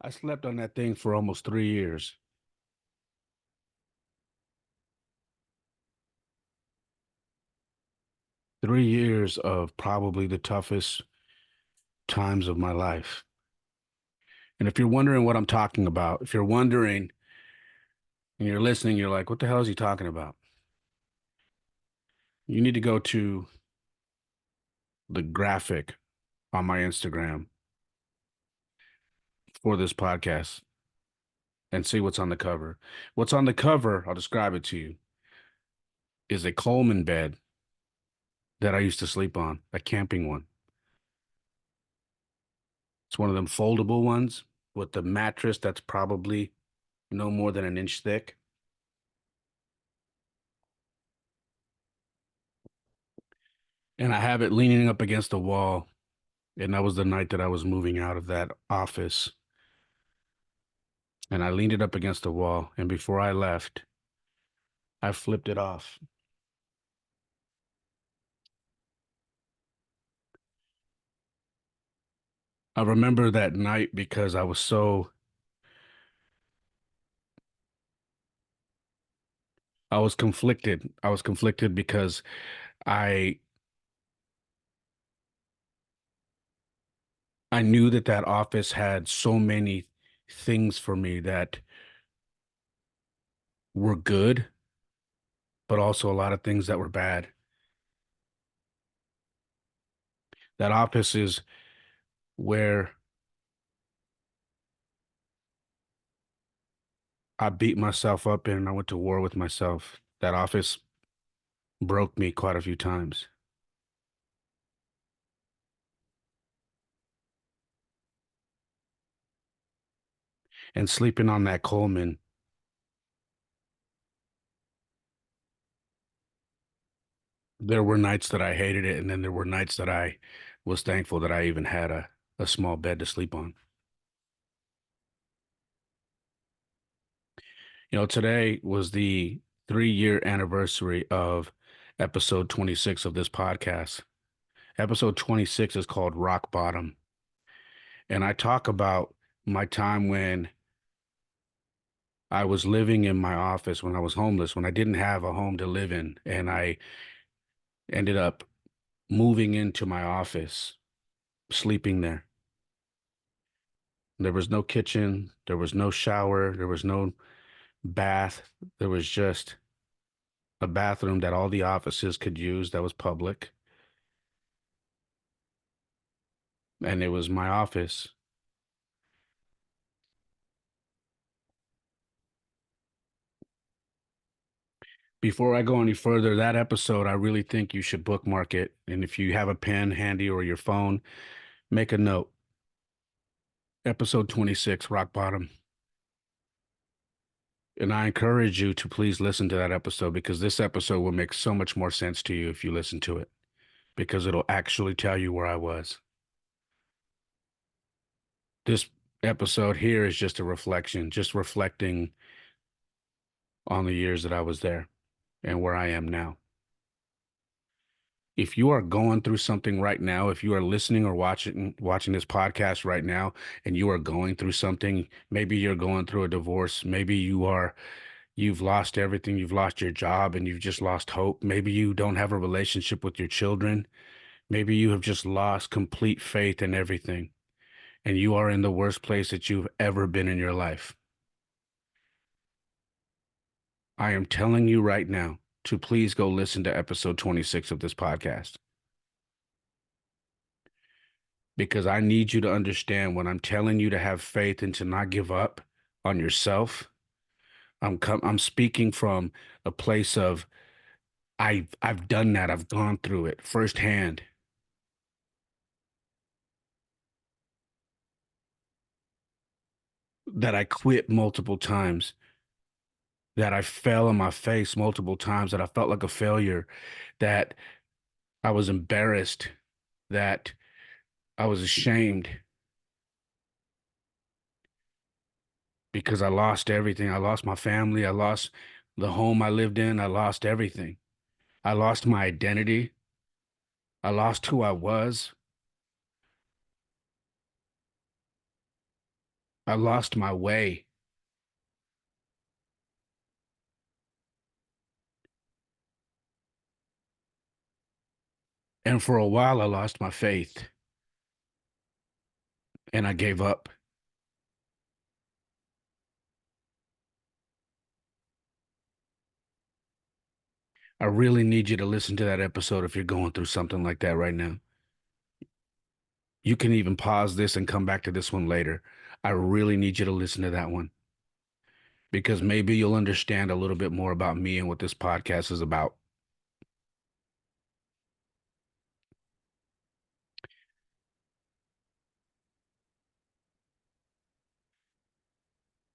I slept on that thing for almost 3 years. 3 years of probably the toughest times of my life. And if you're wondering what I'm talking about, if you're wondering and you're listening, you're like, what the hell is he talking about? You need to go to the graphic on my Instagram for this podcast and see what's on the cover. What's on the cover, I'll describe it to you, is a Coleman bed that I used to sleep on, a camping one. It's one of them foldable ones with the mattress that's probably no more than an inch thick. And I have it leaning up against the wall. And that was the night that I was moving out of that office. And I leaned it up against the wall. And before I left, I flipped it off. I remember that night because I was conflicted. I was conflicted because I I knew that that office had so many things for me that were good, but also a lot of things that were bad. That office is where I beat myself up in and I went to war with myself. That office broke me quite a few times. And sleeping on that Coleman, there were nights that I hated it, and then there were nights that I was thankful that I even had a small bed to sleep on. Today was the 3 year anniversary of episode 26 of this podcast. Episode 26 is called Rock Bottom. And I talk about my time when I was living in my office, when I was homeless, when I didn't have a home to live in, and I ended up moving into my office, sleeping there. There was no kitchen, there was no shower, there was no bath. There was just a bathroom that all the offices could use that was public, and it was my office. Before I go any further, that episode, I really think you should bookmark it. And if you have a pen handy or your phone, make a note. Episode 26, Rock Bottom. And I encourage you to please listen to that episode because this episode will make so much more sense to you if you listen to it, because it'll actually tell you where I was. This episode here is just a reflection, just reflecting on the years that I was there and where I am now. If you are going through something right now, if you are listening or watching this podcast right now and you are going through something, maybe you're going through a divorce, maybe you've lost everything, you've lost your job and you've just lost hope. Maybe you don't have a relationship with your children. Maybe you have just lost complete faith in everything and you are in the worst place that you've ever been in your life. I am telling you right now to please go listen to episode 26 of this podcast because I need you to understand when I'm telling you to have faith and to not give up on yourself. I'm speaking from a place of I've done that. I've gone through it firsthand. That I quit multiple times, that I fell on my face multiple times, that I felt like a failure, that I was embarrassed, that I was ashamed because I lost everything. I lost my family. I lost the home I lived in. I lost everything. I lost my identity. I lost who I was. I lost my way. And for a while, I lost my faith and I gave up. I really need you to listen to that episode if you're going through something like that right now. You can even pause this and come back to this one later. I really need you to listen to that one because maybe you'll understand a little bit more about me and what this podcast is about.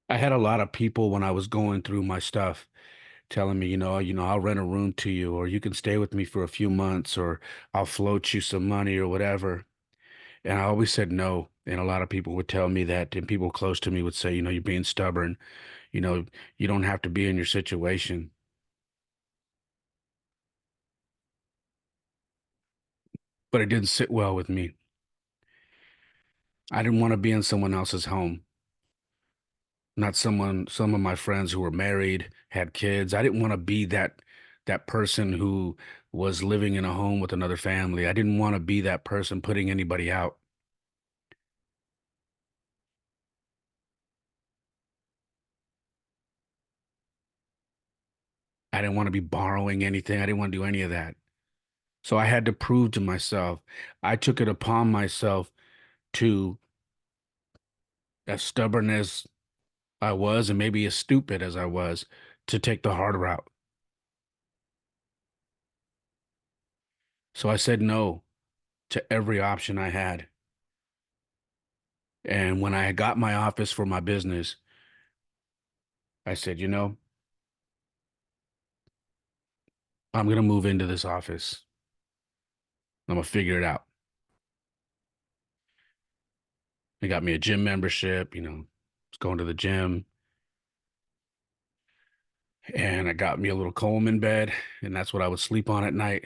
I had a lot of people when I was going through my stuff telling me, I'll rent a room to you, or you can stay with me for a few months, or I'll float you some money or whatever. And I always said no. And a lot of people would tell me that, and people close to me would say, you're being stubborn. You know, you don't have to be in your situation. But it didn't sit well with me. I didn't want to be in someone else's home, not some of my friends who were married, had kids. I didn't want to be that person who was living in a home with another family. I didn't want to be that person putting anybody out. I didn't want to be borrowing anything. I didn't want to do any of that. So I had to prove to myself. I took it upon myself to, as stubborn as I was, and maybe as stupid as I was, to take the hard route. So I said no to every option I had. And when I got my office for my business, I said, I'm going to move into this office. I'm going to figure it out. They got me a gym membership, was going to the gym, and I got me a little Coleman bed, and that's what I would sleep on at night.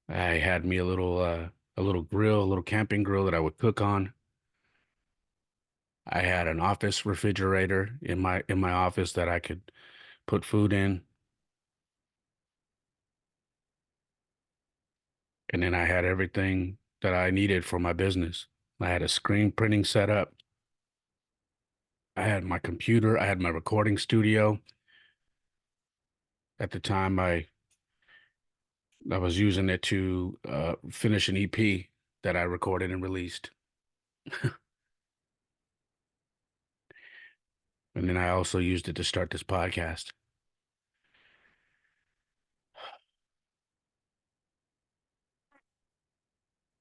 I had me a little grill, a little camping grill that I would cook on. I had an office refrigerator in my office that I could put food in, and then I had everything that I needed for my business. I had a screen printing setup. I had my computer. I had my recording studio. At the time, I was using it to finish an EP that I recorded and released. And then I also used it to start this podcast.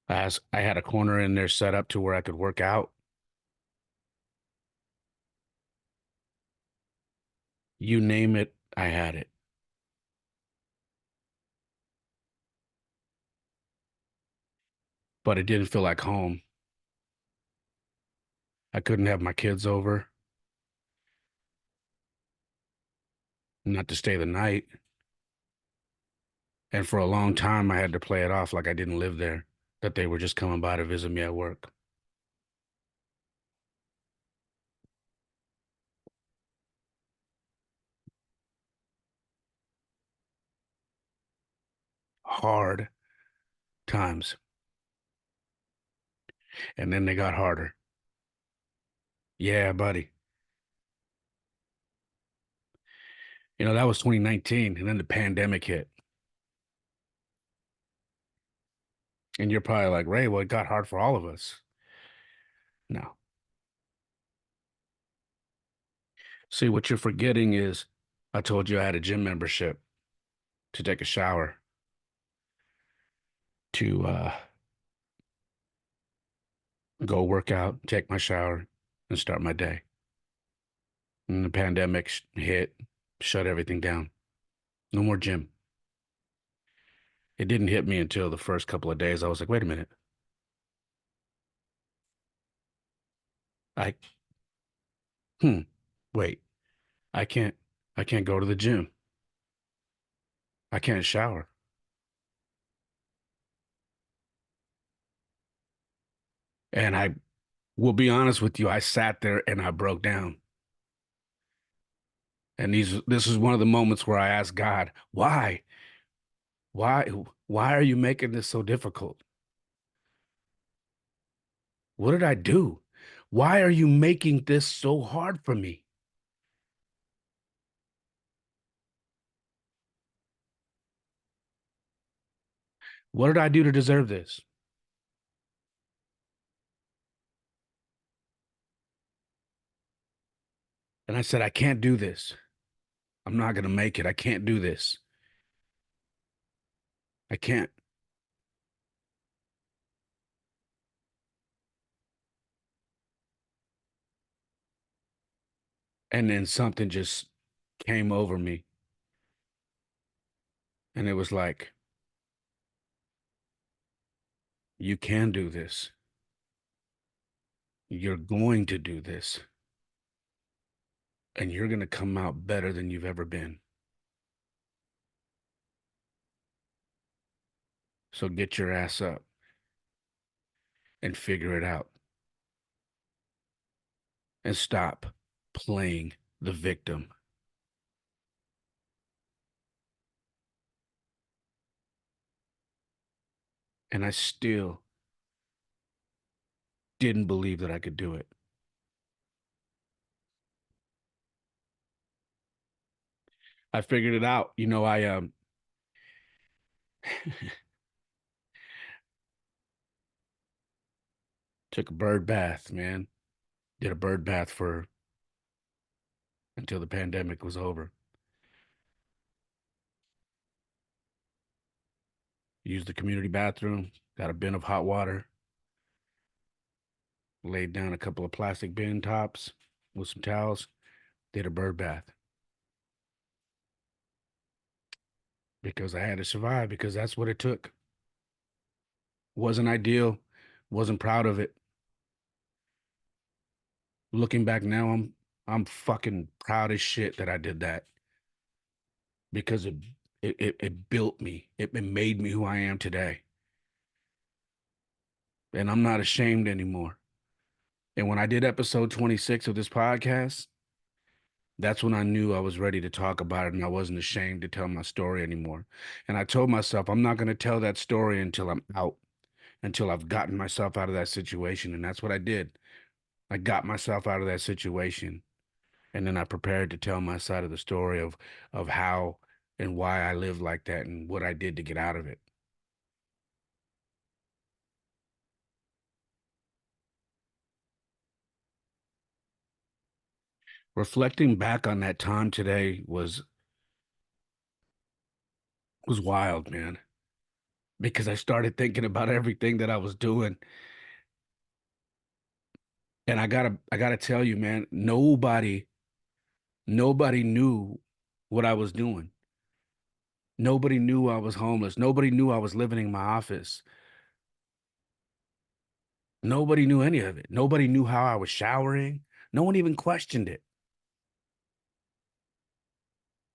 I had a corner in there set up to where I could work out. You name it, I had it. But it didn't feel like home. I couldn't have my kids over, not to stay the night. And for a long time, I had to play it off like I didn't live there, that they were just coming by to visit me at work. Hard times. And then they got harder. Yeah, buddy. That was 2019, and then the pandemic hit. And you're probably like, Ray, well, it got hard for all of us. No. See, what you're forgetting is I told you I had a gym membership to take a shower, to go work out, take my shower, and start my day. And the pandemic hit, shut everything down. No more gym. It didn't hit me until the first couple of days. I was like, wait a minute. I, hmm, wait, I can't, I can't go to the gym. I can't shower. And I will be honest with you, I sat there and I broke down. And this is one of the moments where I asked God, why? Why why are you making this so difficult? What did I do? Why are you making this so hard for me? What did I do to deserve this? And I said, I can't do this. I'm not going to make it. I can't do this. I can't. And then something just came over me. And it was like, you can do this. You're going to do this. And you're going to come out better than you've ever been. So get your ass up and figure it out and stop playing the victim. And I still didn't believe that I could do it. I figured it out. I took a bird bath, man. Did a bird bath for until the pandemic was over. Used the community bathroom, got a bin of hot water, laid down a couple of plastic bin tops with some towels, did a bird bath because I had to survive because that's what it took. Wasn't ideal, wasn't proud of it. Looking back now, I'm fucking proud as shit that I did that because it built me. It made me who I am today. And I'm not ashamed anymore. And when I did episode 26 of this podcast, that's when I knew I was ready to talk about it and I wasn't ashamed to tell my story anymore. And I told myself, I'm not going to tell that story until I'm out, until I've gotten myself out of that situation. And that's what I did. I got myself out of that situation. And then I prepared to tell my side of the story of how and why I lived like that and what I did to get out of it. Reflecting back on that time today was wild, man, because I started thinking about everything that I was doing. And I gotta tell you, man, nobody knew what I was doing. Nobody knew I was homeless. Nobody knew I was living in my office. Nobody knew any of it. Nobody knew how I was showering. No one even questioned it.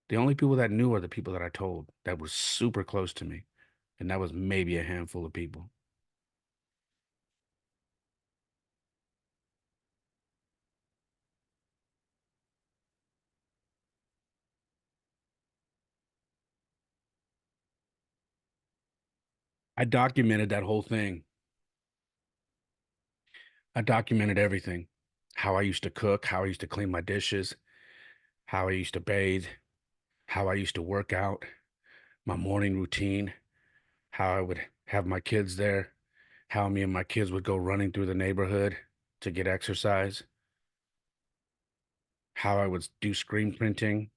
The only people that knew are the people that I told that were super close to me. And that was maybe a handful of people. I documented that whole thing. I documented everything. How I used to cook, how I used to clean my dishes, how I used to bathe, how I used to work out, my morning routine, how I would have my kids there, how me and my kids would go running through the neighborhood to get exercise, how I would do screen printing,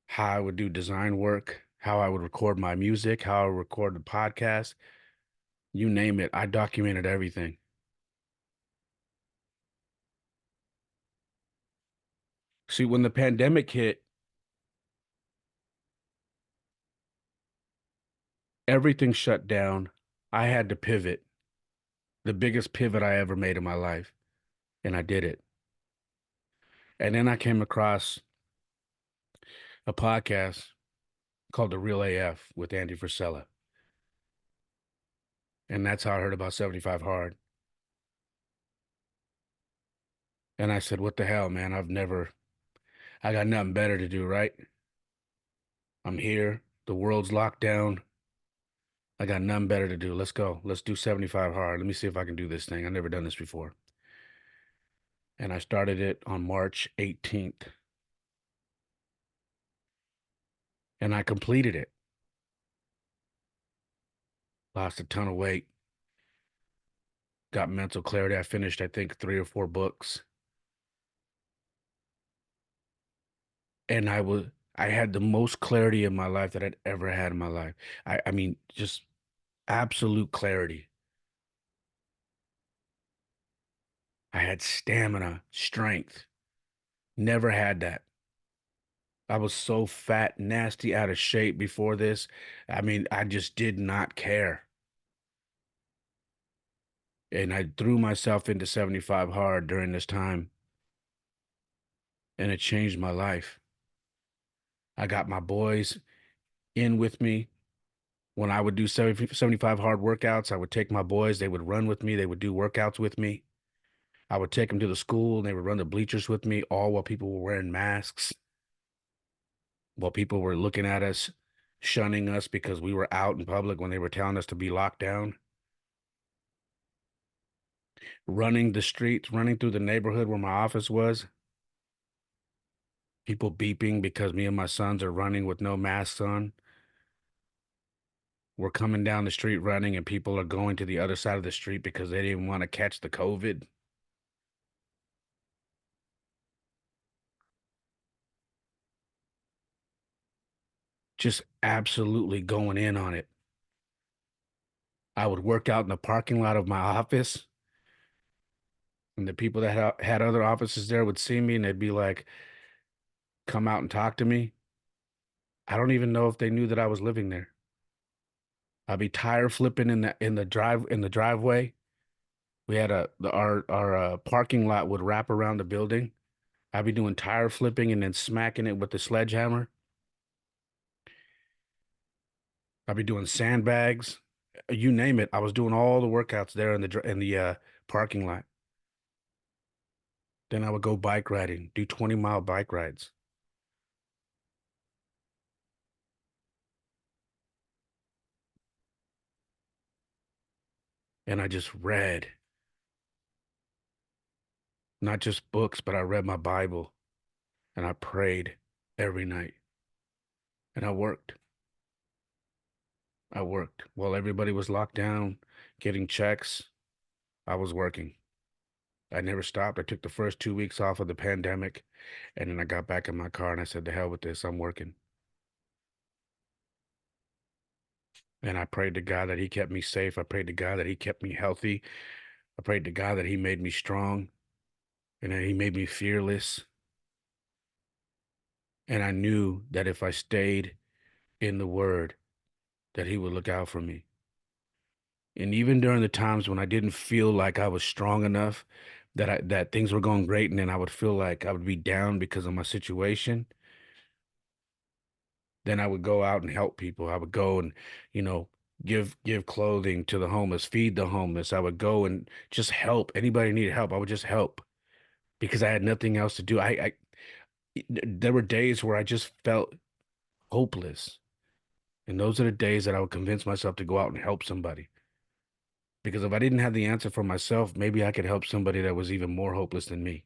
how I would do design work, how I would record my music, how I would record the podcast, you name it. I documented everything. See, when the pandemic hit, everything shut down. I had to pivot, the biggest pivot I ever made in my life, and I did it. And then I came across a podcast called The Real AF with Andy Frisella. And that's how I heard about 75 Hard. And I said, what the hell, man? I got nothing better to do, right? I'm here. The world's locked down. I got nothing better to do. Let's go. Let's do 75 hard. Let me see if I can do this thing. I've never done this before. And I started it on March 18th and I completed it. Lost a ton of weight, got mental clarity. I finished, I think, 3 or 4 books. And I had the most clarity in my life that I'd ever had in my life. I mean, just absolute clarity. I had stamina, strength. Never had that. I was so fat, nasty, out of shape before this. I mean, I just did not care. And I threw myself into 75 hard during this time, and it changed my life. I got my boys in with me. When I would do 75 hard workouts, I would take my boys, they would run with me, they would do workouts with me. I would take them to the school and they would run the bleachers with me, all while people were wearing masks, while people were looking at us, shunning us because we were out in public when they were telling us to be locked down. Running the streets, running through the neighborhood where my office was, people beeping because me and my sons are running with no masks on. We're coming down the street running and people are going to the other side of the street because they didn't want to catch the COVID. Just absolutely going in on it. I would work out in the parking lot of my office, and the people that had other offices there would see me and they'd be like, come out and talk to me. I don't even know if they knew that I was living there. I'd be tire flipping in the driveway. We had our parking lot would wrap around the building. I'd be doing tire flipping and then smacking it with the sledgehammer. I'd be doing sandbags, you name it. I was doing all the workouts there in the parking lot. Then I would go bike riding, do 20-mile bike rides. And I just read, not just books, but I read my Bible and I prayed every night. And I worked. I worked while everybody was locked down, getting checks. I was working. I never stopped. I took the first 2 weeks off of the pandemic, and then I got back in my car and I said, "To hell with this. I'm working." And I prayed to God that He kept me safe. I prayed to God that He kept me healthy. I prayed to God that He made me strong and that He made me fearless. And I knew that if I stayed in the Word, that He would look out for me. And even during the times when I didn't feel like I was strong enough, that things were going great, and then I would feel like I would be down because of my situation, then I would go out and help people. I would go and, you know, give clothing to the homeless, feed the homeless. I would go and just help. Anybody needed help, I would just help because I had nothing else to do. There were days where I just felt hopeless. And those are the days that I would convince myself to go out and help somebody. Because if I didn't have the answer for myself, maybe I could help somebody that was even more hopeless than me.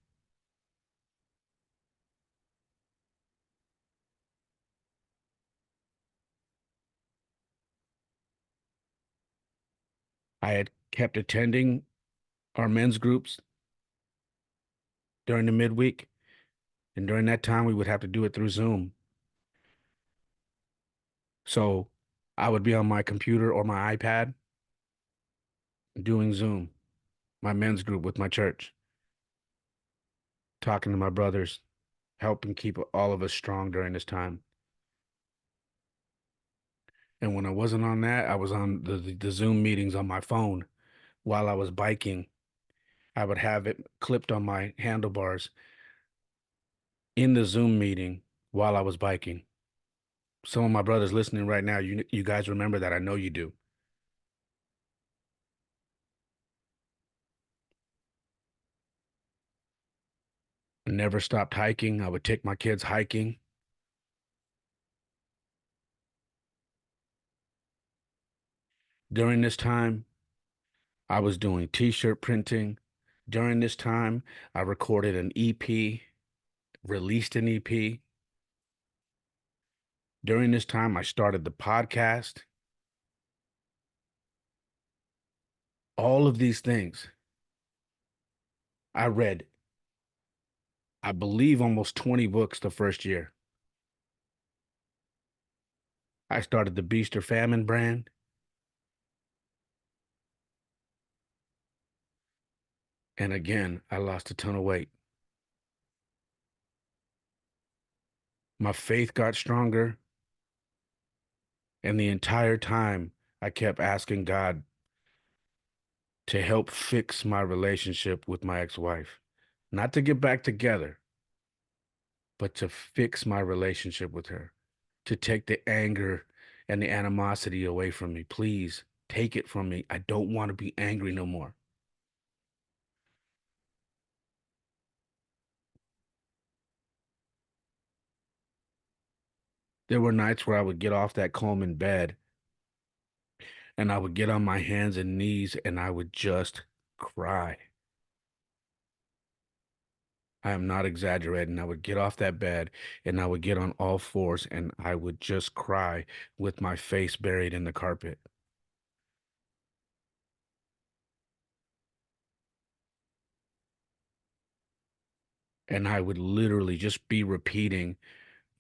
I had kept attending our men's groups during the midweek. And during that time, we would have to do it through Zoom. So I would be on my computer or my iPad doing Zoom, my men's group with my church, talking to my brothers, helping keep all of us strong during this time. And when I wasn't on that, I was on the Zoom meetings on my phone while I was biking. I would have it clipped on my handlebars in the Zoom meeting while I was biking. Some of my brothers listening right now, you guys remember that. I know you do. I never stopped hiking. I would take my kids hiking. During this time, I was doing t-shirt printing. During this time, I recorded an EP, released an EP. During this time, I started the podcast. All of these things. I read, I believe, almost 20 books the first year. I started the Beast or Famine brand. And again, I lost a ton of weight. My faith got stronger. And the entire time, I kept asking God to help fix my relationship with my ex-wife. Not to get back together, but to fix my relationship with her, to take the anger and the animosity away from me. Please take it from me. I don't want to be angry no more. There were nights where I would get off that Coleman bed and I would get on my hands and knees and I would just cry. I am not exaggerating. I would get off that bed and I would get on all fours and I would just cry with my face buried in the carpet. And I would literally just be repeating,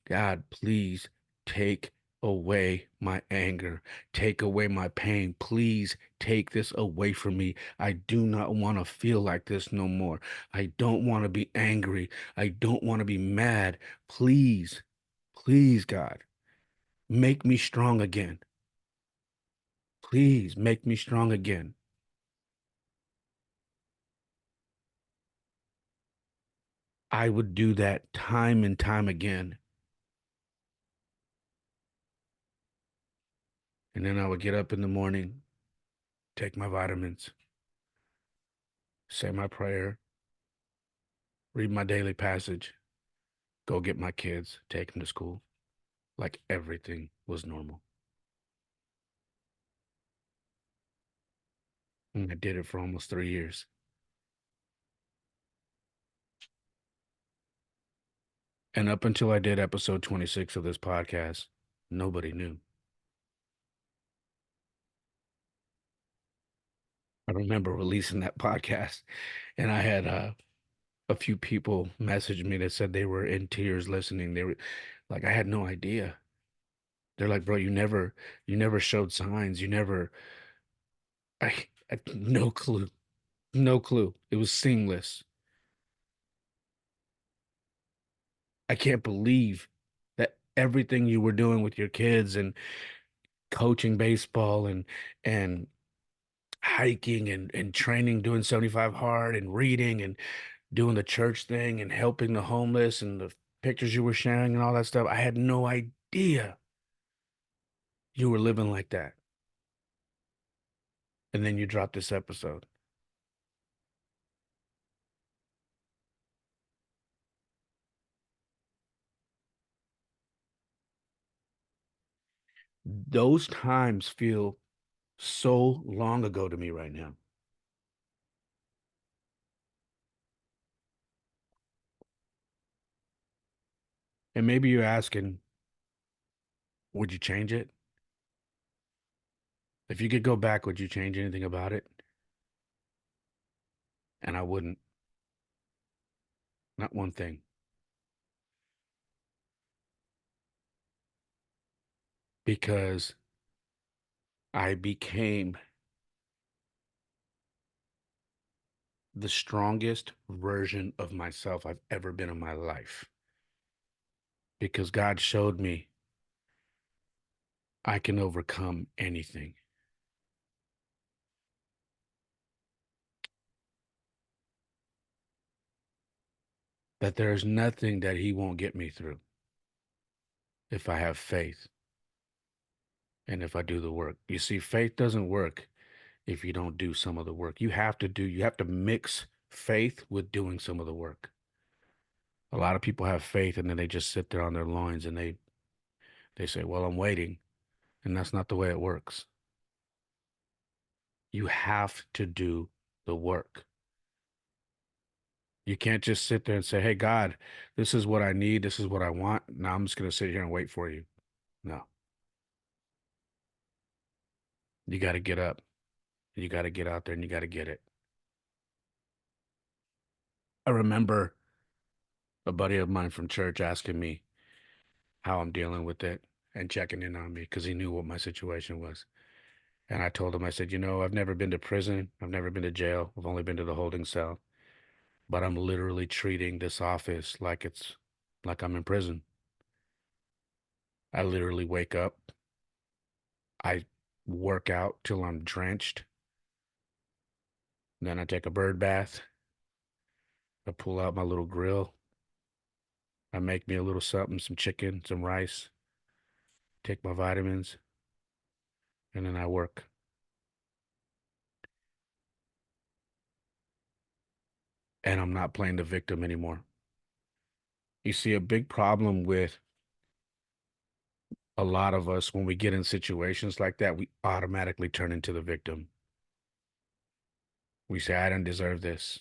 God, please take away my anger, take away my pain. Please take this away from me. I do not want to feel like this no more. I don't want to be angry. I don't want to be mad. Please, please, God, make me strong again. Please make me strong again. I would do that time and time again. And then I would get up in the morning, take my vitamins, say my prayer, read my daily passage, go get my kids, take them to school, like everything was normal. And I did it for almost 3 years. And up until I did episode 26 of this podcast, nobody knew. I remember releasing that podcast, and I had a few people message me that said they were in tears listening. They were like, I had no idea. They're like, bro, you never showed signs. You never, I no clue, no clue. It was seamless. I can't believe that everything you were doing with your kids and coaching baseball and hiking and training, doing 75 hard and reading and doing the church thing and helping the homeless and the pictures you were sharing and all that stuff. I had no idea you were living like that. And then you dropped this episode. Those times feel so long ago to me right now. And maybe you're asking, would you change it? If you could go back, would you change anything about it? And I wouldn't. Not one thing. Because I became the strongest version of myself I've ever been in my life. Because God showed me I can overcome anything, that there's nothing that He won't get me through if I have faith and if I do the work. You see, faith doesn't work if you don't do some of the work. You have to mix faith with doing some of the work. A lot of people have faith and then they just sit there on their loins and they say, "Well, I'm waiting." And that's not the way it works. You have to do the work. You can't just sit there and say, "Hey, God, this is what I need. This is what I want. Now I'm just going to sit here and wait for you." No, you got to get up. You got to get out there and you got to get it. I remember a buddy of mine from church asking me how I'm dealing with it and checking in on me because he knew what my situation was. And I told him, I said, I've never been to prison. I've never been to jail. I've only been to the holding cell. But I'm literally treating this office like it's like I'm in prison. I literally wake up, I work out till I'm drenched, then I take a bird bath, I pull out my little grill, I make me a little something, some chicken, some rice, take my vitamins, and then I work. And I'm not playing the victim anymore. You see, a big problem with a lot of us when we get in situations like that, we automatically turn into the victim. We say, I don't deserve this.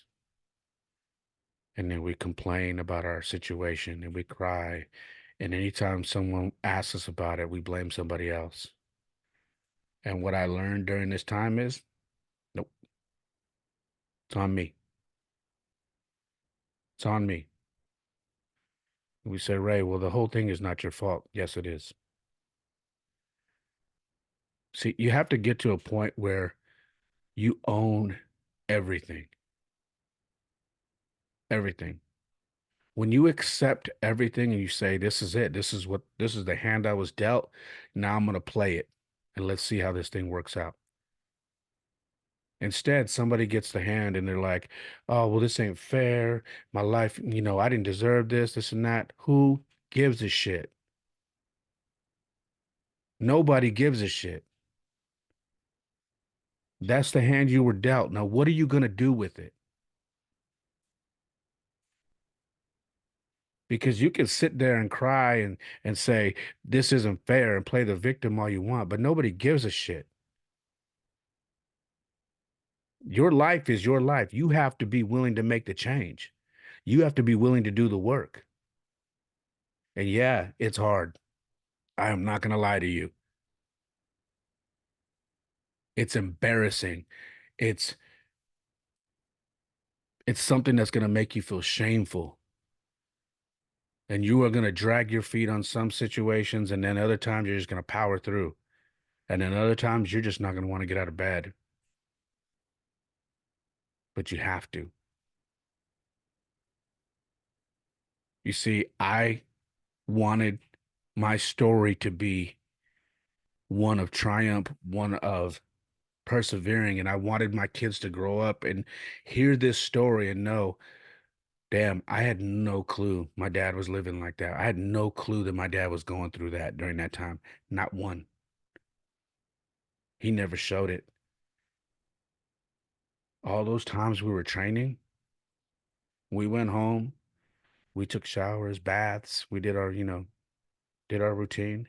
And then we complain about our situation and we cry. And anytime someone asks us about it, we blame somebody else. And what I learned during this time is, nope, it's on me. It's on me. We say, Ray, well, the whole thing is not your fault. Yes, it is. See, you have to get to a point where you own everything. Everything. When you accept everything and you say, this is it, this is the hand I was dealt, now I'm going to play it and let's see how this thing works out. Instead, somebody gets the hand and they're like, oh, well, this ain't fair. My life, I didn't deserve this and that. Who gives a shit? Nobody gives a shit. That's the hand you were dealt. Now, what are you going to do with it? Because you can sit there and cry and say, this isn't fair and play the victim all you want, but nobody gives a shit. Your life is your life. You have to be willing to make the change. You have to be willing to do the work. And yeah, it's hard. I am not going to lie to you. It's embarrassing. It's it's something that's going to make you feel shameful. And you are going to drag your feet on some situations and then other times you're just going to power through. And then other times you're just not going to want to get out of bed. But you have to. You see, I wanted my story to be one of triumph, one of persevering, and I wanted my kids to grow up and hear this story and know, damn, I had no clue my dad was living like that. I had no clue that my dad was going through that during that time. Not one. He never showed it. All those times we were training, we went home, we took showers, baths, we did did our routine.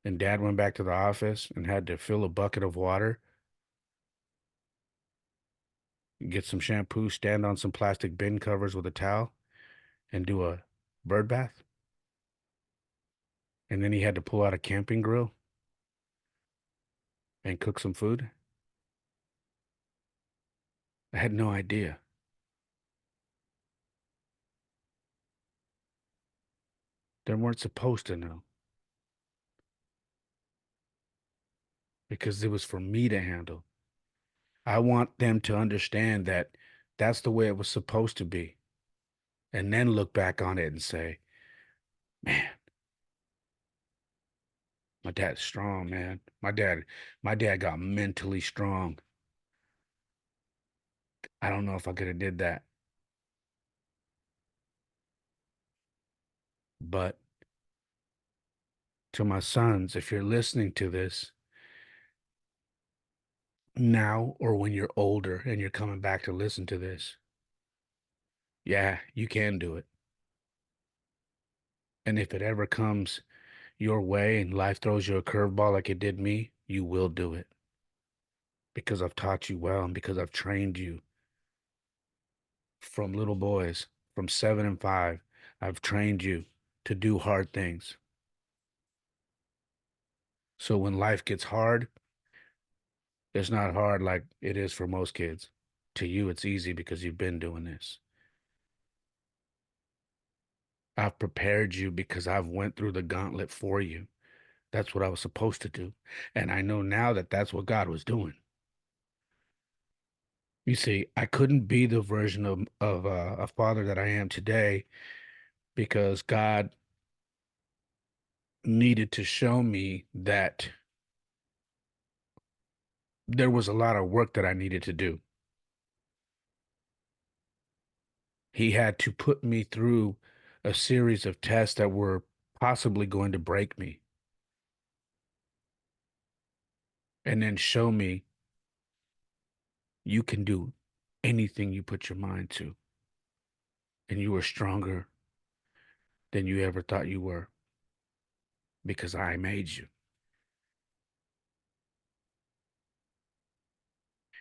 And dad went back to the office and had to fill a bucket of water, get some shampoo, stand on some plastic bin covers with a towel, and do a bird bath. And then he had to pull out a camping grill and cook some food. I had no idea. They weren't supposed to know because it was for me to handle. I want them to understand that that's the way it was supposed to be. And then look back on it and say, man, my dad's strong, man. My dad got mentally strong. I don't know if I could have did that. But to my sons, if you're listening to this now or when you're older and you're coming back to listen to this, Yeah, you can do it. And if it ever comes your way and life throws you a curveball like it did me, you will do it because I've taught you well and because I've trained you from little boys, from 7 and 5. I've trained you to do hard things. So when life gets hard, it's not hard like it is for most kids. To you, it's easy because you've been doing this. I've prepared you because I've went through the gauntlet for you. That's what I was supposed to do. And I know now that that's what God was doing. You see, I couldn't be the version of a father that I am today because God needed to show me that there was a lot of work that I needed to do. He had to put me through a series of tests that were possibly going to break me and then show me you can do anything you put your mind to and you are stronger than you ever thought you were because I made you.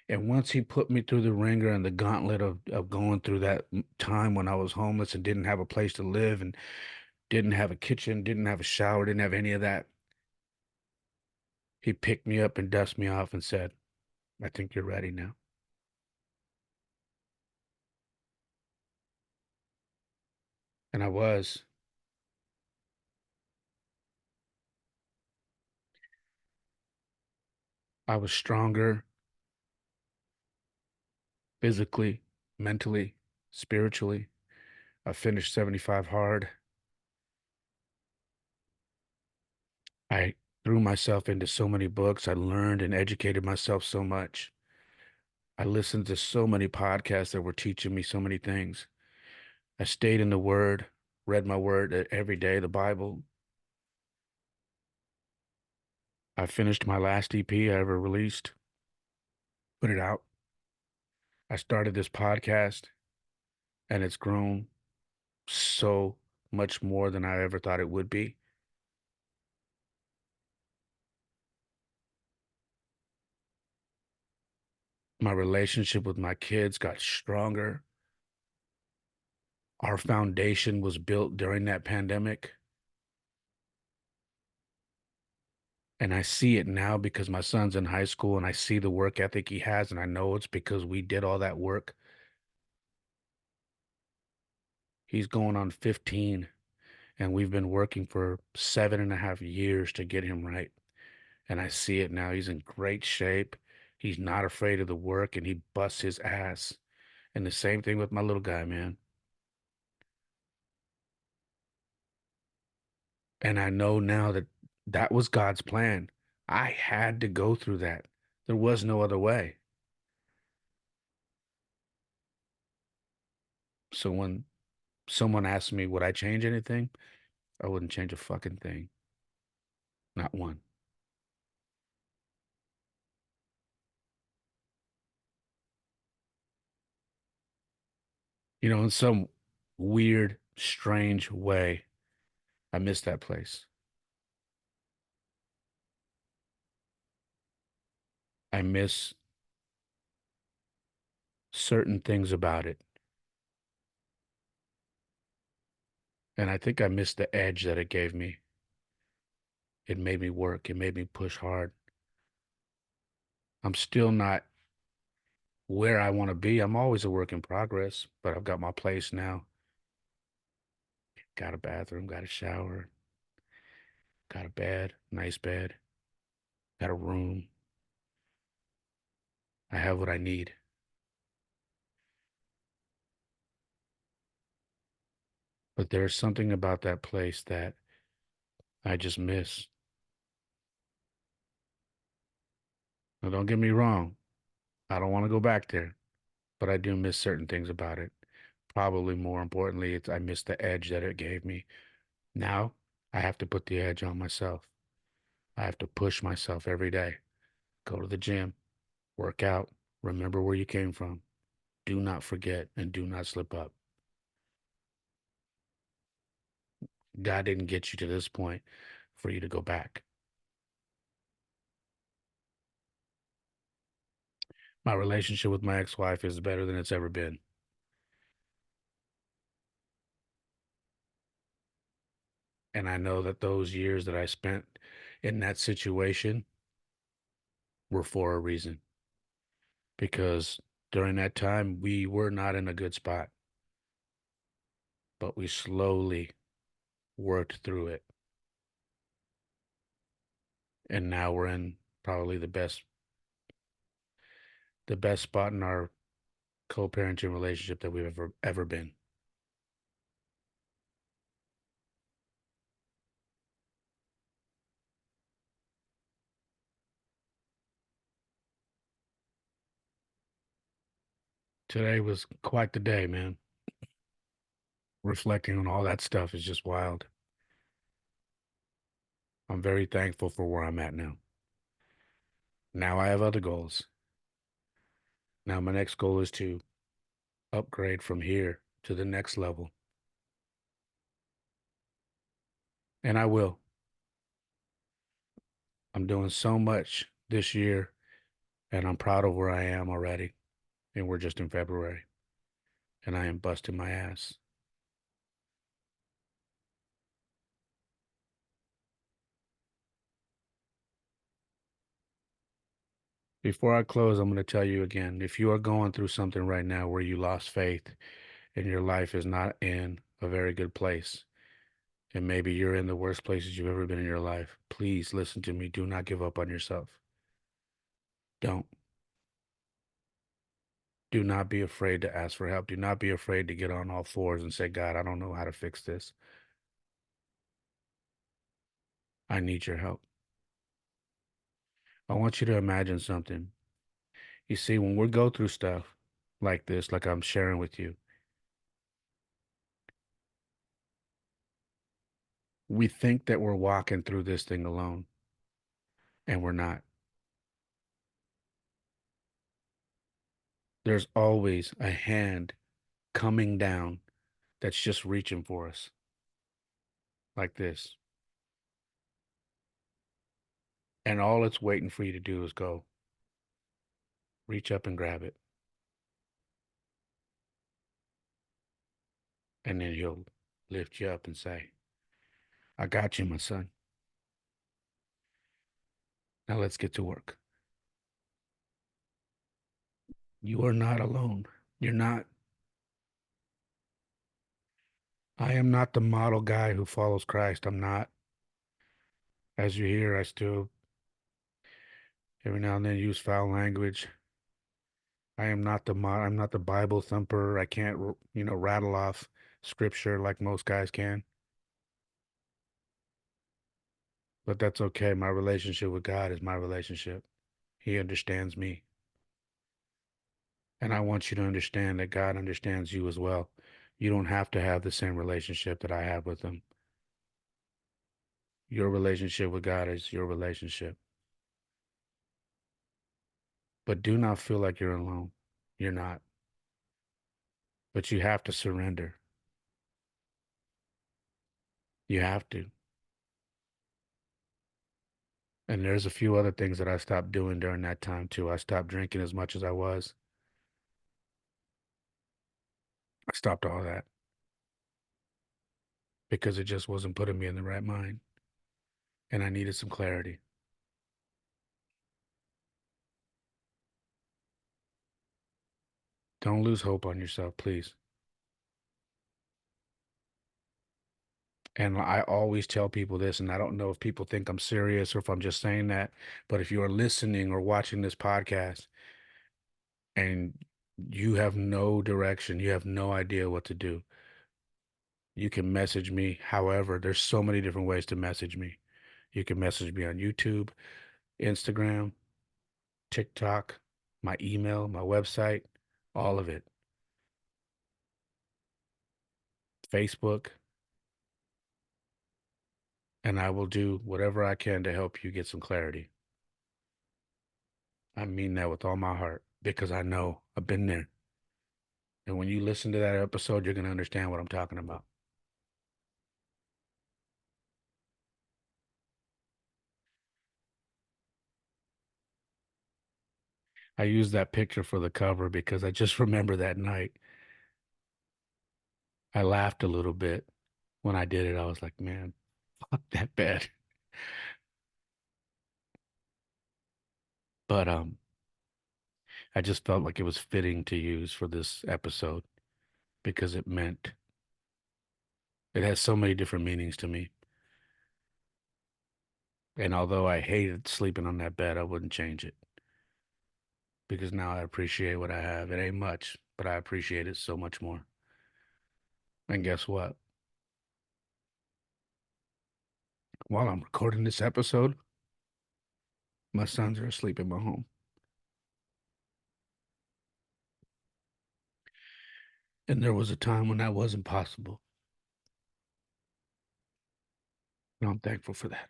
And once he put me through the ringer and the gauntlet of going through that time when I was homeless and didn't have a place to live and didn't have a kitchen, didn't have a shower, didn't have any of that, he picked me up and dusted me off and said, I think you're ready now. And I was. I was stronger physically, mentally, spiritually. I finished 75 hard. I threw myself into so many books. I learned and educated myself so much. I listened to so many podcasts that were teaching me so many things. I stayed in the Word, read my Word every day, the Bible. I finished my last EP I ever released, put it out. I started this podcast, and it's grown so much more than I ever thought it would be. My relationship with my kids got stronger. Our foundation was built during that pandemic. And I see it now because my son's in high school and I see the work ethic he has. And I know it's because we did all that work. He's going on 15, and we've been working for 7.5 years to get him right. And I see it now. He's in great shape. He's not afraid of the work and he busts his ass. And the same thing with my little guy, man. And I know now that that was God's plan. I had to go through that. There was no other way. So when someone asked me, would I change anything? I wouldn't change a fucking thing. Not one. In some weird, strange way, I miss that place. I miss certain things about it. And I think I miss the edge that it gave me. It made me work. It made me push hard. I'm still not where I want to be. I'm always a work in progress, but I've got my place now. Got a bathroom, got a shower, got a bed, nice bed, got a room. I have what I need. But there's something about that place that I just miss. Now, don't get me wrong. I don't want to go back there, but I do miss certain things about it. Probably more importantly, I miss the edge that it gave me. Now I have to put the edge on myself. I have to push myself every day. Go to the gym, work out, remember where you came from. Do not forget and do not slip up. God didn't get you to this point for you to go back. My relationship with my ex-wife is better than it's ever been. And I know that those years that I spent in that situation were for a reason, because during that time we were not in a good spot, but we slowly worked through it. And now we're in probably the best spot in our co-parenting relationship that we've ever been. Today was quite the day, man. Reflecting on all that stuff is just wild. I'm very thankful for where I'm at now. Now I have other goals. Now my next goal is to upgrade from here to the next level. And I will. I'm doing so much this year, and I'm proud of where I am already. And we're just in February, and I am busting my ass. Before I close, I'm going to tell you again, if you are going through something right now where you lost faith and your life is not in a very good place, and maybe you're in the worst places you've ever been in your life, please listen to me. Do not give up on yourself. Don't. Do not be afraid to ask for help. Do not be afraid to get on all fours and say, God, I don't know how to fix this. I need your help. I want you to imagine something. You see, when we go through stuff like this, like I'm sharing with you, we think that we're walking through this thing alone, and we're not. There's always a hand coming down that's just reaching for us, like this. And all it's waiting for you to do is go reach up and grab it. And then he'll lift you up and say, I got you, my son. Now let's get to work. You are not alone. You're not. I am not the model guy who follows Christ. I'm not. As you hear, I still every now and then use foul language. I'm not the Bible thumper. I can't, rattle off scripture like most guys can. But that's okay. My relationship with God is my relationship. He understands me. And I want you to understand that God understands you as well. You don't have to have the same relationship that I have with him. Your relationship with God is your relationship. But do not feel like you're alone. You're not. But you have to surrender. You have to. And there's a few other things that I stopped doing during that time too. I stopped drinking as much as I was. I stopped all that because it just wasn't putting me in the right mind. And I needed some clarity. Don't lose hope on yourself, please. And I always tell people this, and I don't know if people think I'm serious or if I'm just saying that, but if you are listening or watching this podcast and you have no direction, you have no idea what to do, you can message me. However, there's so many different ways to message me. You can message me on YouTube, Instagram, TikTok, my email, my website, all of it, Facebook, and I will do whatever I can to help you get some clarity. I mean that with all my heart because I know I've been there. And when you listen to that episode, you're going to understand what I'm talking about. I used that picture for the cover because I just remember that night. I laughed a little bit when I did it. I was like, man, fuck that bed. But I just felt like it was fitting to use for this episode because it has so many different meanings to me. And although I hated sleeping on that bed, I wouldn't change it because now I appreciate what I have. It ain't much, but I appreciate it so much more. And guess what? While I'm recording this episode, my sons are asleep in my home. And there was a time when that wasn't possible. And I'm thankful for that.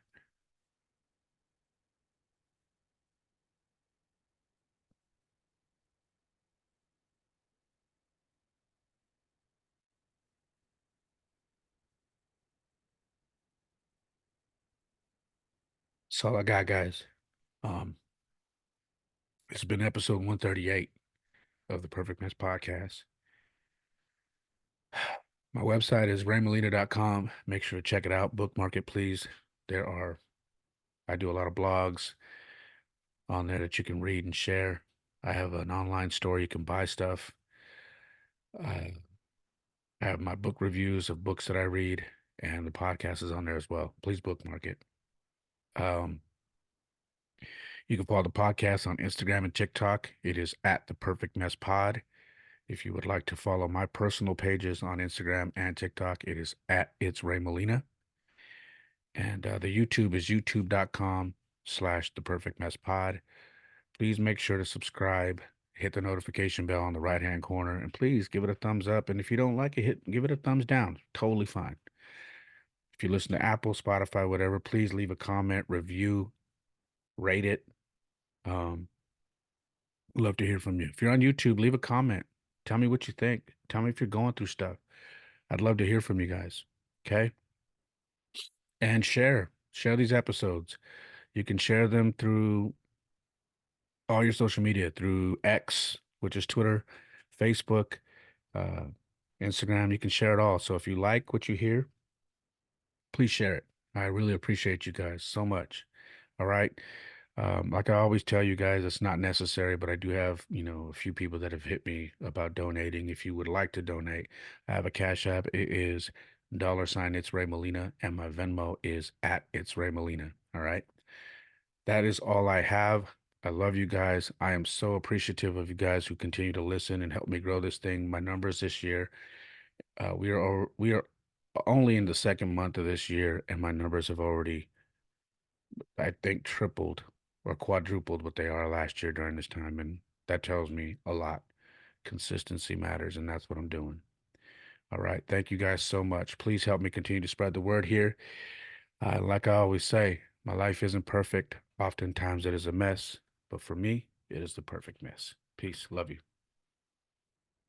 That's all I got, guys. Um, it's been episode 138 of the Perfect Mess Podcast. My website is raymolina.com. Make sure to check it out. Bookmark it, please. There are, I do a lot of blogs on there that you can read and share. I have an online store you can buy stuff. I have my book reviews of books that I read, and the podcast is on there as well. Please bookmark it. Um, you can follow the podcast on Instagram and TikTok. It is at the Perfect Mess Pod. If you would like to follow my personal pages on Instagram and TikTok, it is at It's Ray Molina. And the YouTube is youtube.com/the Perfect Mess Pod. Please make sure to subscribe, hit the notification bell on the right hand corner, and please give it a thumbs up. And if you don't like it, give it a thumbs down. Totally fine. If you listen to Apple, Spotify, whatever, please leave a comment, review, rate it. Um, love to hear from you. If you're on YouTube, leave a comment. Tell me what you think. Tell me if you're going through stuff. I'd love to hear from you guys. Okay. And share these episodes. You can share them through all your social media, through X, which is Twitter, Facebook, uh, Instagram. You can share it all. So if you like what you hear, please share it. I really appreciate you guys so much. All right. Like I always tell you guys, it's not necessary, but I do have, a few people that have hit me about donating. If you would like to donate, I have a Cash App. It is $ It's Ray Molina, and my Venmo is at It's Ray Molina. All right. That is all I have. I love you guys. I am so appreciative of you guys who continue to listen and help me grow this thing. My numbers this year, we are only in the second month of this year, and my numbers have already, I think, tripled or quadrupled what they are last year during this time, and that tells me a lot. Consistency matters, and that's what I'm doing. All right. Thank you guys so much. Please help me continue to spread the word here. Like I always say, my life isn't perfect. Oftentimes it is a mess, but for me, it is the perfect mess. Peace. Love you.